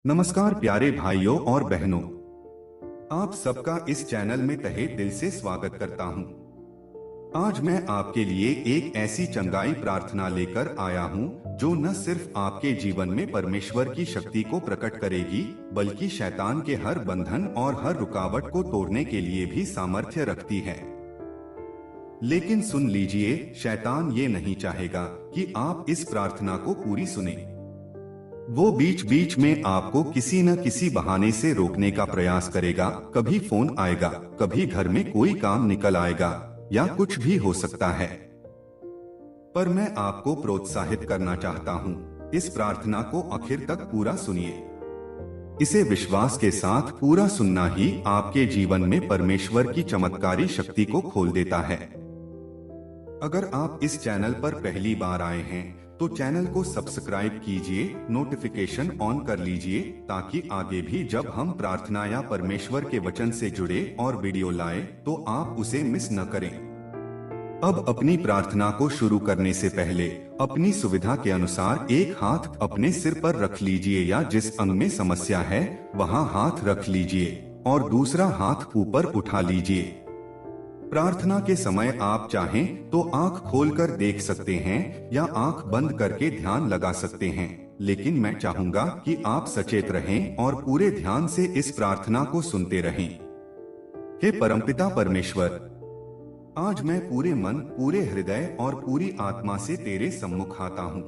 नमस्कार प्यारे भाइयों और बहनों, आप सबका इस चैनल में तहे दिल से स्वागत करता हूं। आज मैं आपके लिए एक ऐसी चंगाई प्रार्थना लेकर आया हूं जो न सिर्फ आपके जीवन में परमेश्वर की शक्ति को प्रकट करेगी बल्कि शैतान के हर बंधन और हर रुकावट को तोड़ने के लिए भी सामर्थ्य रखती है। लेकिन सुन लीजिए, शैतान ये नहीं चाहेगा कि आप इस प्रार्थना को पूरी सुने। वो बीच बीच में आपको किसी न किसी बहाने से रोकने का प्रयास करेगा। कभी फोन आएगा, कभी घर में कोई काम निकल आएगा या कुछ भी हो सकता है। पर मैं आपको प्रोत्साहित करना चाहता हूँ, इस प्रार्थना को आखिर तक पूरा सुनिए। इसे विश्वास के साथ पूरा सुनना ही आपके जीवन में परमेश्वर की चमत्कारी शक्ति को खोल देता है। अगर आप इस चैनल पर पहली बार आए हैं तो चैनल को सब्सक्राइब कीजिए, नोटिफिकेशन ऑन कर लीजिए ताकि आगे भी जब हम प्रार्थना या परमेश्वर के वचन से जुड़े और वीडियो लाए तो आप उसे मिस न करें। अब अपनी प्रार्थना को शुरू करने से पहले अपनी सुविधा के अनुसार एक हाथ अपने सिर पर रख लीजिए या जिस अंग में समस्या है वहां हाथ रख लीजिए और दूसरा हाथ ऊपर उठा लीजिए। प्रार्थना के समय आप चाहें तो आंख खोलकर देख सकते हैं या आंख बंद करके ध्यान लगा सकते हैं, लेकिन मैं चाहूंगा कि आप सचेत रहें और पूरे ध्यान से इस प्रार्थना को सुनते रहें। हे परमपिता परमेश्वर, आज मैं पूरे मन, पूरे हृदय और पूरी आत्मा से तेरे सम्मुख आता हूँ।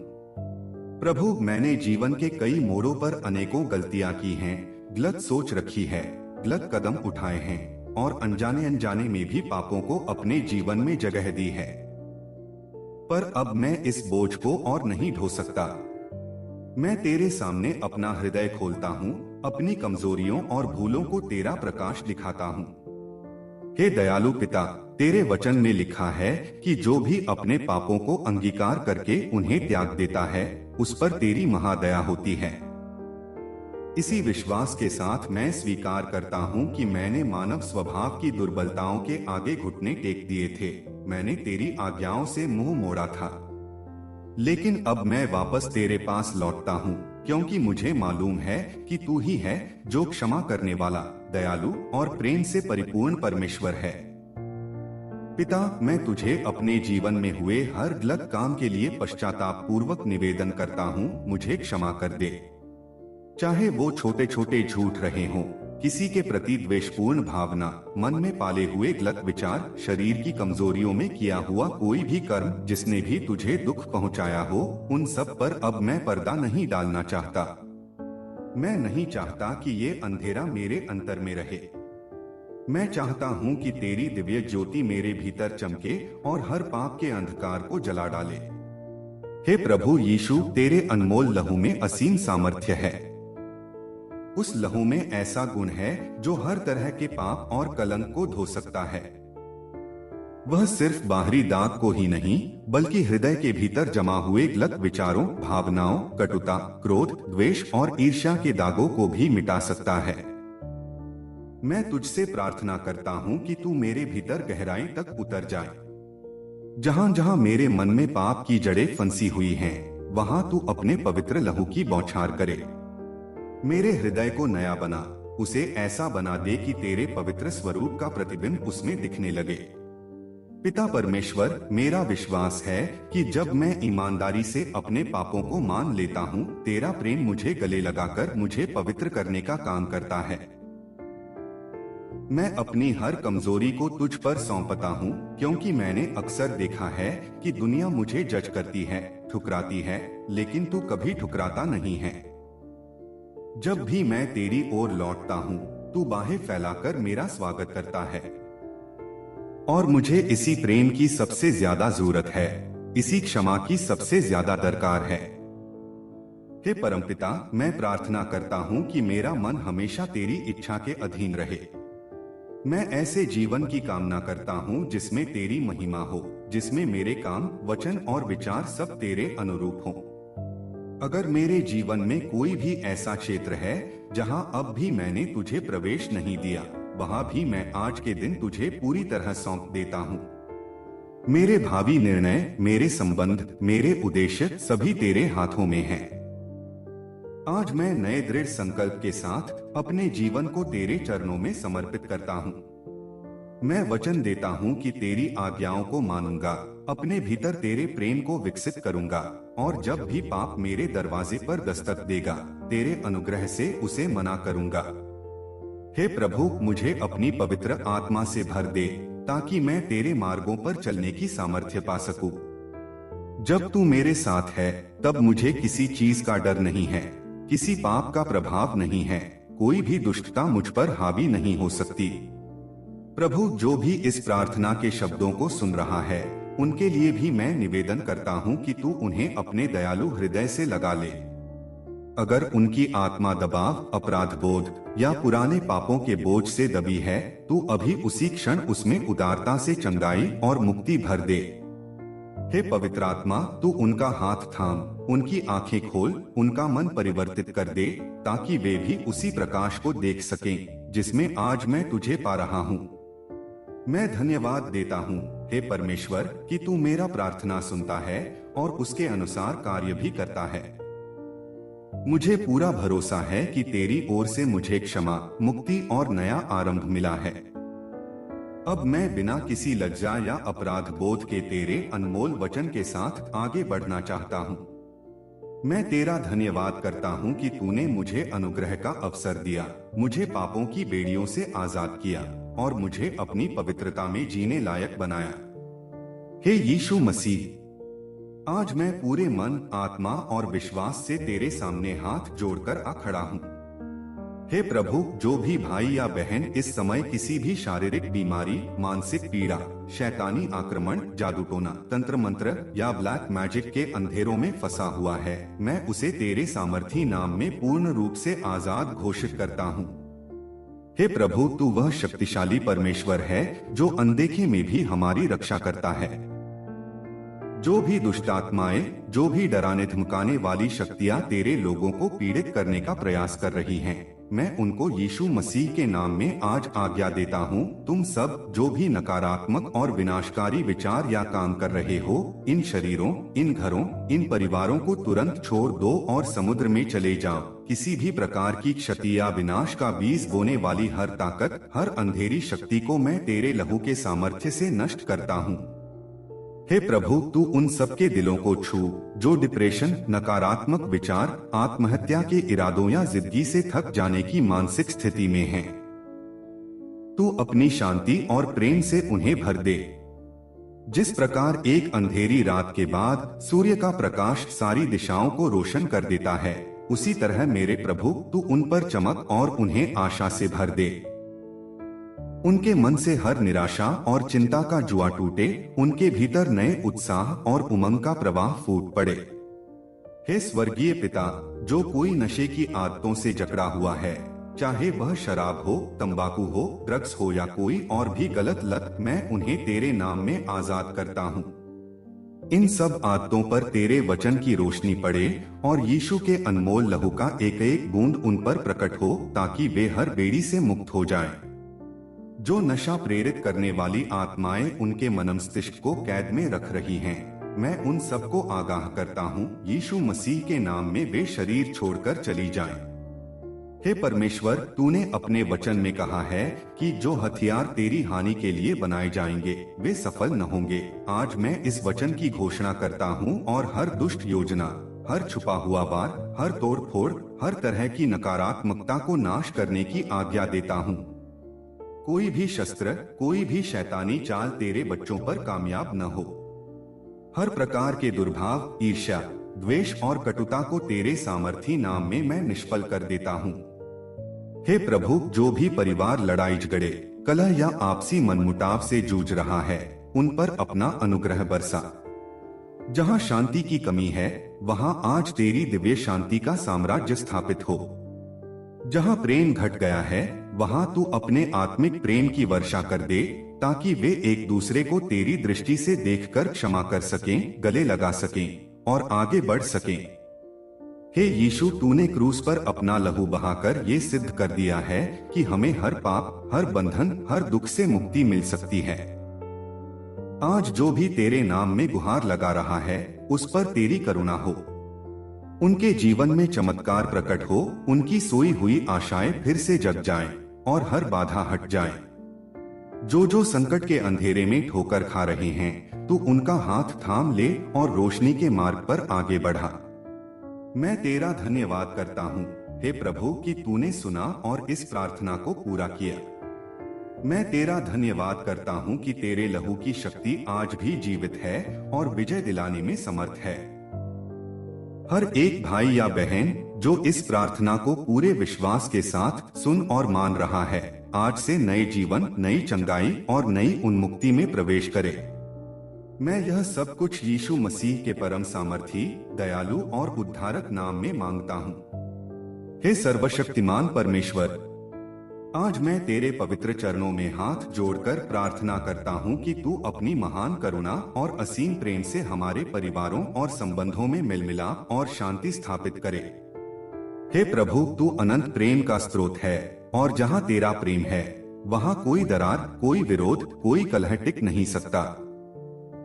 प्रभु, मैंने जीवन के कई मोड़ों पर अनेकों गलतियां की हैं, गलत सोच रखी है, गलत कदम उठाए हैं और अनजाने अनजाने में भी पापों को अपने जीवन में जगह दी है। पर अब मैं इस बोझ को और नहीं ढो सकता। मैं तेरे सामने अपना हृदय खोलता हूँ, अपनी कमजोरियों और भूलों को तेरा प्रकाश दिखाता हूँ। हे दयालु पिता, तेरे वचन में लिखा है कि जो भी अपने पापों को अंगीकार करके उन्हें त्याग देता है उस पर तेरी महादया होती है। इसी विश्वास के साथ मैं स्वीकार करता हूँ कि मैंने मानव स्वभाव की दुर्बलताओं के आगे घुटने टेक दिए थे। मैंने तेरी आज्ञाओं से मुंह मोड़ा था, लेकिन अब मैं वापस तेरे पास लौटता हूँ क्योंकि मुझे मालूम है कि तू ही है जो क्षमा करने वाला, दयालु और प्रेम से परिपूर्ण परमेश्वर है। पिता, मैं तुझे अपने जीवन में हुए हर गलत काम के लिए पश्चाताप पूर्वक निवेदन करता हूँ। मुझे क्षमा कर दे, चाहे वो छोटे छोटे झूठ रहे हों, किसी के प्रति द्वेषपूर्ण भावना, मन में पाले हुए गलत विचार, शरीर की कमजोरियों में किया हुआ कोई भी कर्म जिसने भी तुझे दुख पहुंचाया हो, उन सब पर अब मैं पर्दा नहीं डालना चाहता। मैं नहीं चाहता कि ये अंधेरा मेरे अंतर में रहे। मैं चाहता हूँ कि तेरी दिव्य ज्योति मेरे भीतर चमके और हर पाप के अंधकार को जला डाले। हे प्रभु यीशु, तेरे अनमोल लहू में असीम सामर्थ्य है। उस लहू में ऐसा गुण है जो हर तरह के पाप और कलंक को धो सकता है। वह सिर्फ बाहरी दाग को ही नहीं बल्कि हृदय के भीतर जमा हुए गलत विचारों, भावनाओं, कटुता, क्रोध, द्वेष और ईर्ष्या के दागों को भी मिटा सकता है। मैं तुझसे प्रार्थना करता हूँ कि तू मेरे भीतर गहराई तक उतर जाए। जहां जहां मेरे मन में पाप की जड़ें फंसी हुई हैं, वहां तू अपने पवित्र लहू की बौछार करे। मेरे हृदय को नया बना, उसे ऐसा बना दे कि तेरे पवित्र स्वरूप का प्रतिबिंब उसमें दिखने लगे। पिता परमेश्वर, मेरा विश्वास है कि जब मैं ईमानदारी से अपने पापों को मान लेता हूँ, तेरा प्रेम मुझे गले लगाकर मुझे पवित्र करने का काम करता है। मैं अपनी हर कमजोरी को तुझ पर सौंपता हूँ क्योंकि मैंने अक्सर देखा है कि दुनिया मुझे जज करती है, ठुकराती है, लेकिन तू कभी ठुकराता नहीं है। जब भी मैं तेरी ओर लौटता हूँ, तू बाहें फैलाकर मेरा स्वागत करता है। और मुझे इसी प्रेम की सबसे ज्यादा जरूरत है, इसी क्षमा की सबसे ज्यादा दरकार है। हे परमपिता, मैं प्रार्थना करता हूँ कि मेरा मन हमेशा तेरी इच्छा के अधीन रहे। मैं ऐसे जीवन की कामना करता हूँ जिसमें तेरी महिमा हो, जिसमें मेरे काम, वचन और विचार सब तेरे अनुरूप हों। अगर मेरे जीवन में कोई भी ऐसा क्षेत्र है जहां अब भी मैंने तुझे प्रवेश नहीं दिया, वहां भी मैं आज के दिन तुझे पूरी तरह सौंप देता हूँ। मेरे भावी निर्णय, मेरे संबंध, मेरे उद्देश्य सभी तेरे हाथों में हैं। आज मैं नए दृढ़ संकल्प के साथ अपने जीवन को तेरे चरणों में समर्पित करता हूँ। मैं वचन देता हूँ कि तेरी आज्ञाओं को मानूंगा, अपने भीतर तेरे प्रेम को विकसित करूंगा और जब भी पाप मेरे दरवाजे पर दस्तक देगा, तेरे अनुग्रह से उसे मना करूंगा। हे प्रभु, मुझे अपनी पवित्र आत्मा से भर दे ताकि मैं तेरे मार्गों पर चलने की सामर्थ्य पा सकूं। जब तू मेरे साथ है तब मुझे किसी चीज का डर नहीं है, किसी पाप का प्रभाव नहीं है, कोई भी दुष्टता मुझ पर हावी नहीं हो सकती। प्रभु, जो भी इस प्रार्थना के शब्दों को सुन रहा है, उनके लिए भी मैं निवेदन करता हूँ कि तू उन्हें अपने दयालु हृदय से लगा ले। अगर उनकी आत्मा दबाव, अपराध बोध या पुराने पापों के बोझ से दबी है, तू अभी उसी क्षण उसमें उदारता से चंगाई और मुक्ति भर दे। हे पवित्र आत्मा, तू उनका हाथ थाम, उनकी आंखें खोल, उनका मन परिवर्तित कर दे ताकि वे भी उसी प्रकाश को देख सकें जिसमें आज मैं तुझे पा रहा हूँ। मैं धन्यवाद देता हूँ हे परमेश्वर कि तू मेरा प्रार्थना सुनता है और उसके अनुसार कार्य भी करता है। मुझे पूरा भरोसा है कि तेरी ओर से मुझे क्षमा, मुक्ति और नया आरंभ मिला है। अब मैं बिना किसी लज्जा या अपराध बोध के तेरे अनमोल वचन के साथ आगे बढ़ना चाहता हूँ। मैं तेरा धन्यवाद करता हूँ कि तूने मुझे अनुग्रह का अवसर दिया, मुझे पापों की बेड़ियों से आजाद किया और मुझे अपनी पवित्रता में जीने लायक बनाया। हे यीशु मसीह, आज मैं पूरे मन, आत्मा और विश्वास से तेरे सामने हाथ जोड़कर आ खड़ा हूँ। हे प्रभु, जो भी भाई या बहन इस समय किसी भी शारीरिक बीमारी, मानसिक पीड़ा, शैतानी आक्रमण, जादू टोना, तंत्र मंत्र या ब्लैक मैजिक के अंधेरों में फंसा हुआ है, मैं उसे तेरे सामर्थी नाम में पूर्ण रूप से आजाद घोषित करता हूँ। हे प्रभु, तू वह शक्तिशाली परमेश्वर है जो अनदेखे में भी हमारी रक्षा करता है। जो भी दुष्ट आत्माएं, जो भी डराने धमकाने वाली शक्तियां तेरे लोगों को पीड़ित करने का प्रयास कर रही हैं, मैं उनको यीशु मसीह के नाम में आज आज्ञा देता हूँ। तुम सब जो भी नकारात्मक और विनाशकारी विचार या काम कर रहे हो, इन शरीरों, इन घरों, इन परिवारों को तुरंत छोड़ दो और समुद्र में चले जाओ। किसी भी प्रकार की क्षति या विनाश का बीज बोने वाली हर ताकत, हर अंधेरी शक्ति को मैं तेरे लहू के सामर्थ्य से नष्ट करता हूँ। हे प्रभु, तू उन सबके दिलों को छू जो डिप्रेशन, नकारात्मक विचार, आत्महत्या के इरादों या जिंदगी से थक जाने की मानसिक स्थिति में हैं। तू अपनी शांति और प्रेम से उन्हें भर दे। जिस प्रकार एक अंधेरी रात के बाद सूर्य का प्रकाश सारी दिशाओं को रोशन कर देता है, उसी तरह मेरे प्रभु, तू उन पर चमक और उन्हें आशा से भर दे। उनके मन से हर निराशा और चिंता का जुआ टूटे, उनके भीतर नए उत्साह और उमंग का प्रवाह फूट पड़े। हे स्वर्गीय पिता, जो कोई नशे की आदतों से जकड़ा हुआ है, चाहे वह शराब हो, तंबाकू हो, ड्रग्स हो या कोई और भी गलत लत, मैं उन्हें तेरे नाम में आजाद करता हूँ। इन सब आदतों पर तेरे वचन की रोशनी पड़े और यीशु के अनमोल लहू का एक एक बूंद उन पर प्रकट हो ताकि वे हर बेड़ी से मुक्त हो जाएं। जो नशा प्रेरित करने वाली आत्माएं उनके मनमस्तिष्क को कैद में रख रही हैं, मैं उन सबको आगाह करता हूँ, यीशु मसीह के नाम में वे शरीर छोड़कर चली जाएं। हे परमेश्वर, तूने अपने वचन में कहा है कि जो हथियार तेरी हानि के लिए बनाए जाएंगे वे सफल न होंगे। आज मैं इस वचन की घोषणा करता हूँ और हर दुष्ट योजना, हर छुपा हुआ वार, हर तोड़ फोड़, हर तरह की नकारात्मकता को नाश करने की आज्ञा देता हूँ। कोई भी शस्त्र, कोई भी शैतानी चाल तेरे बच्चों पर कामयाब न हो। हर प्रकार के दुर्भाव, ईर्ष्या, द्वेष और कटुता को तेरे सामर्थी नाम में मैं निष्फल कर देता हूँ। हे प्रभु, जो भी परिवार लड़ाई झगड़े, कलह या आपसी मनमुटाव से जूझ रहा है, उन पर अपना अनुग्रह बरसा। जहाँ शांति की कमी है, वहाँ आज तेरी दिव्य शांति का साम्राज्य स्थापित हो। जहाँ प्रेम घट गया है, वहाँ तू अपने आत्मिक प्रेम की वर्षा कर दे ताकि वे एक दूसरे को तेरी दृष्टि से देखकर क्षमा कर सकें, गले लगा सकें और आगे बढ़ सकें। हे यीशु, तूने क्रूस पर अपना लहू बहाकर ये सिद्ध कर दिया है कि हमें हर पाप, हर बंधन, हर दुख से मुक्ति मिल सकती है। आज जो भी तेरे नाम में गुहार लगा रहा है, उस पर तेरी करुणा हो। उनके जीवन में चमत्कार प्रकट हो, उनकी सोई हुई आशाएं फिर से जग जाएं और हर बाधा हट जाए। जो जो संकट के अंधेरे में ठोकर खा रहे हैं, तू उनका हाथ थाम ले और रोशनी के मार्ग पर आगे बढ़ा। मैं तेरा धन्यवाद करता हूँ हे प्रभु कि तूने सुना और इस प्रार्थना को पूरा किया। मैं तेरा धन्यवाद करता हूँ कि तेरे लहू की शक्ति आज भी जीवित है और विजय दिलाने में समर्थ है। हर एक भाई या बहन जो इस प्रार्थना को पूरे विश्वास के साथ सुन और मान रहा है, आज से नए जीवन, नई चंगाई और नई उन्मुक्ति में प्रवेश करे। मैं यह सब कुछ यीशु मसीह के परम सामर्थी, दयालु और उद्धारक नाम में मांगता हूँ। हे सर्वशक्तिमान परमेश्वर, आज मैं तेरे पवित्र चरणों में हाथ जोड़कर प्रार्थना करता हूँ कि तू अपनी महान करुणा और असीम प्रेम से हमारे परिवारों और संबंधों में मिलमिलाप और शांति स्थापित करे। हे प्रभु, तू अनंत प्रेम का स्रोत है और जहाँ तेरा प्रेम है वहाँ कोई दरार, कोई विरोध, कोई कलह टिक नहीं सकता।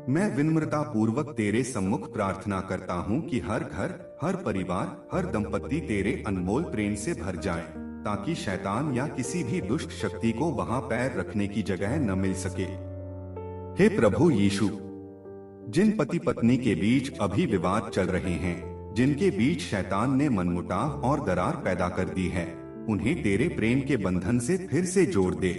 मैं विनम्रता पूर्वक तेरे सम्मुख प्रार्थना करता हूँ कि हर घर, हर परिवार, हर दंपत्ति तेरे अनमोल प्रेम से भर जाए, ताकि शैतान या किसी भी दुष्ट शक्ति को वहां पैर रखने की जगह न मिल सके। हे प्रभु यीशु, जिन पति पत्नी के बीच अभी विवाद चल रहे हैं, जिनके बीच शैतान ने मनमुटाव और दरार पैदा कर दी है, उन्हें तेरे प्रेम के बंधन से फिर से जोड़ दे।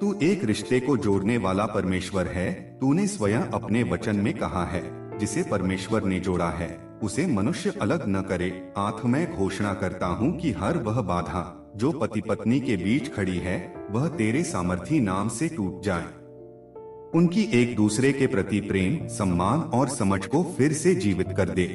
तू एक रिश्ते को जोड़ने वाला परमेश्वर है। तूने स्वयं अपने वचन में कहा है, जिसे परमेश्वर ने जोड़ा है उसे मनुष्य अलग न करे। आंख में घोषणा करता हूँ कि हर वह बाधा जो पति पत्नी के बीच खड़ी है, वह तेरे सामर्थी नाम से टूट जाए। उनकी एक दूसरे के प्रति प्रेम, सम्मान और समझ को फिर से जीवित कर दे।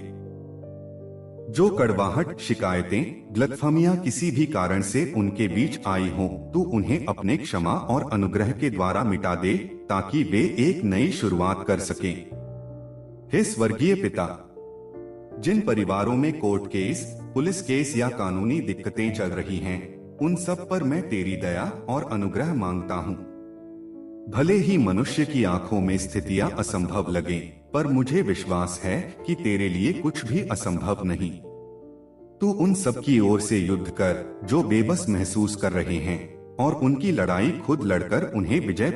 जो कड़वाहट, शिकायतें, गलतफहमियां किसी भी कारण से उनके बीच आई हों, तू उन्हें अपने क्षमा और अनुग्रह के द्वारा मिटा दे, ताकि वे एक नई शुरुआत कर सकें। हे स्वर्गीय पिता, जिन परिवारों में कोर्ट केस, पुलिस केस या कानूनी दिक्कतें चल रही हैं, उन सब पर मैं तेरी दया और अनुग्रह मांगता हूँ। भले ही मनुष्य की आंखों में स्थितियां असंभव लगें, पर मुझे विश्वास है कि तेरे लिए कुछ भी असंभव नहीं। तू उन सब की ओर से युद्ध कर जो बेबस महसूस कर रहे हैं, और उनकी लड़ाई खुद लड़कर उन्हें विजय